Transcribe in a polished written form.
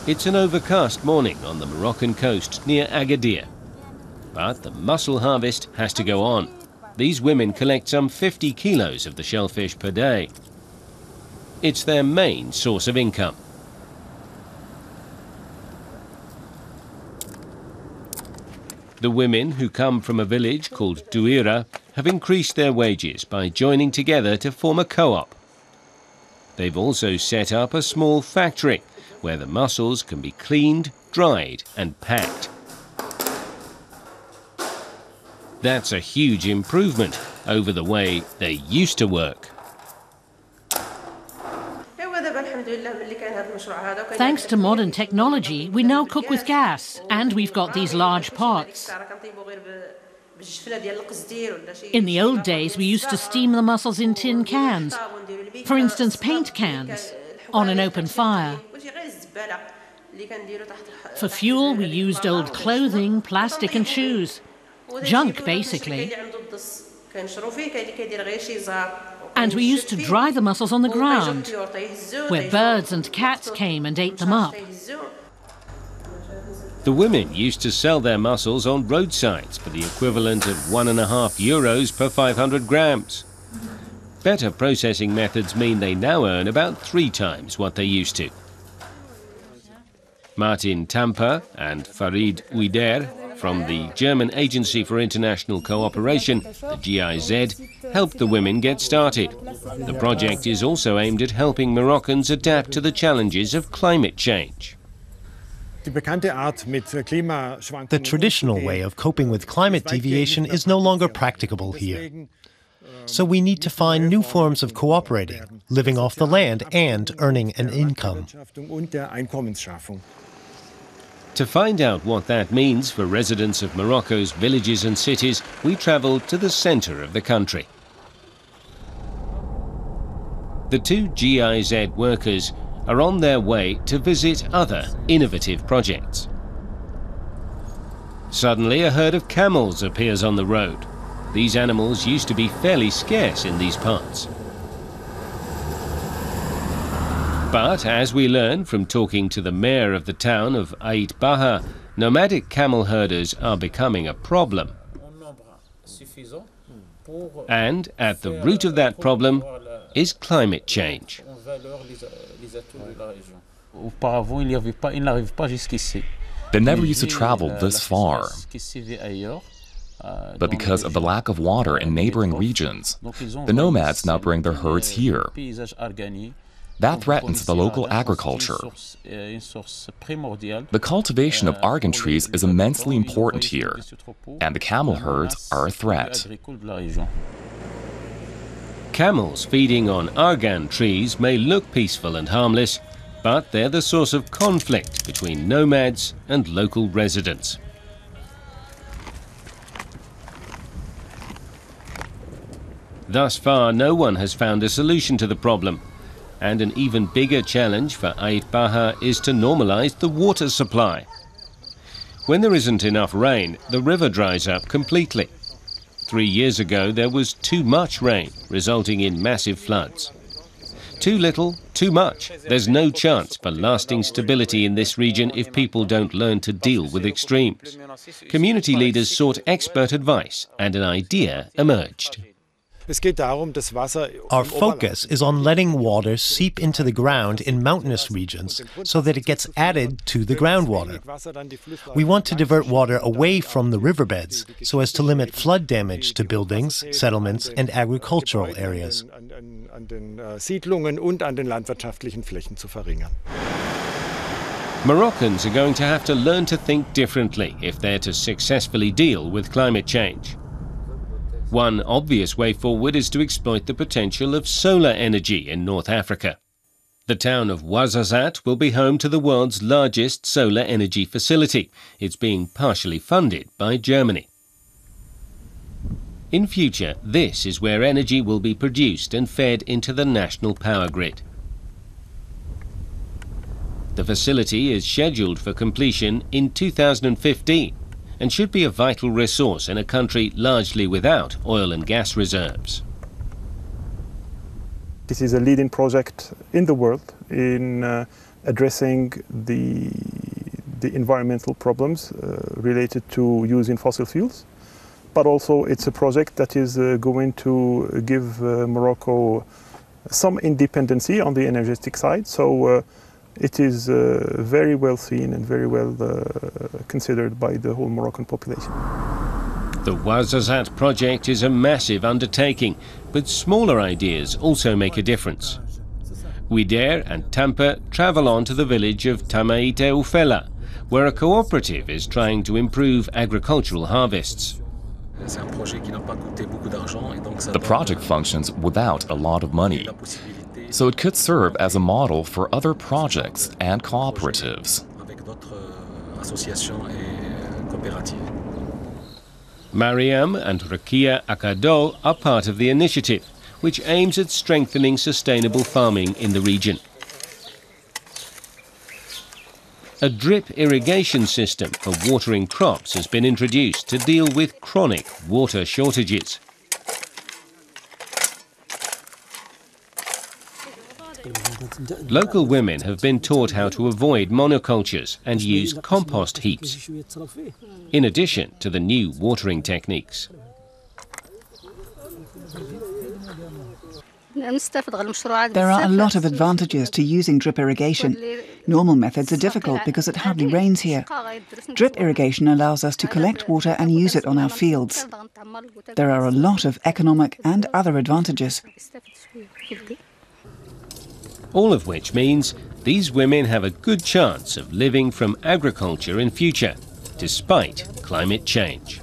It's an overcast morning on the Moroccan coast near Agadir. But the mussel harvest has to go on. These women collect some 50 kilos of the shellfish per day. It's their main source of income. The women, who come from a village called Douira, have increased their wages by joining together to form a co-op. They've also set up a small factory where the mussels can be cleaned, dried and packed. That's a huge improvement over the way they used to work. Thanks to modern technology, we now cook with gas, and we've got these large pots. In the old days, we used to steam the mussels in tin cans, for instance paint cans, on an open fire. For fuel, we used old clothing, plastic and shoes. Junk, basically. And we used to dry the mussels on the ground, where birds and cats came and ate them up. The women used to sell their mussels on roadsides for the equivalent of €1.50 per 500 grams. Better processing methods mean they now earn about 3 times what they used to. Martin Tampe and Farid Ouider from the German Agency for International Cooperation, the GIZ, helped the women get started. The project is also aimed at helping Moroccans adapt to the challenges of climate change. The traditional way of coping with climate deviation is no longer practicable here. So we need to find new forms of cooperating, living off the land and earning an income. To find out what that means for residents of Morocco's villages and cities, we travelled to the centre of the country. The 2 GIZ workers are on their way to visit other innovative projects. Suddenly, a herd of camels appears on the road. These animals used to be fairly scarce in these parts. But as we learn from talking to the mayor of the town of Ait Baha, nomadic camel herders are becoming a problem. And at the root of that problem is climate change. They never used to travel this far. But because of the lack of water in neighboring regions, the nomads now bring their herds here. That threatens the local agriculture. The cultivation of argan trees is immensely important here, and the camel herds are a threat. Camels feeding on argan trees may look peaceful and harmless, but they're the source of conflict between nomads and local residents. Thus far, no one has found a solution to the problem. And an even bigger challenge for Ait Baha is to normalise the water supply. When there isn't enough rain, the river dries up completely. 3 years ago, there was too much rain, resulting in massive floods. Too little, too much. There's no chance for lasting stability in this region if people don't learn to deal with extremes. Community leaders sought expert advice, and an idea emerged. Our focus is on letting water seep into the ground in mountainous regions so that it gets added to the groundwater. We want to divert water away from the riverbeds so as to limit flood damage to buildings, settlements, and agricultural areas. Moroccans are going to have to learn to think differently if they're to successfully deal with climate change. One obvious way forward is to exploit the potential of solar energy in North Africa. The town of Ouarzazate will be home to the world's largest solar energy facility. It's being partially funded by Germany. In future, this is where energy will be produced and fed into the national power grid. The facility is scheduled for completion in 2015. And should be a vital resource in a country largely without oil and gas reserves. This is a leading project in the world in addressing the environmental problems related to using fossil fuels. But also it's a project that is going to give Morocco some independency on the energetic side. So it is very well seen and very well considered by the whole Moroccan population. The Ouarzazate project is a massive undertaking, but smaller ideas also make a difference. Ouider and Tampe travel on to the village of Tamaite Oufela, where a cooperative is trying to improve agricultural harvests. The project functions without a lot of money, so it could serve as a model for other projects and cooperatives. Mariam and Rakia Akado are part of the initiative, which aims at strengthening sustainable farming in the region. A drip irrigation system for watering crops has been introduced to deal with chronic water shortages. Local women have been taught how to avoid monocultures and use compost heaps, in addition to the new watering techniques. There are a lot of advantages to using drip irrigation. Normal methods are difficult because it hardly rains here. Drip irrigation allows us to collect water and use it on our fields. There are a lot of economic and other advantages. All of which means these women have a good chance of living from agriculture in future, despite climate change.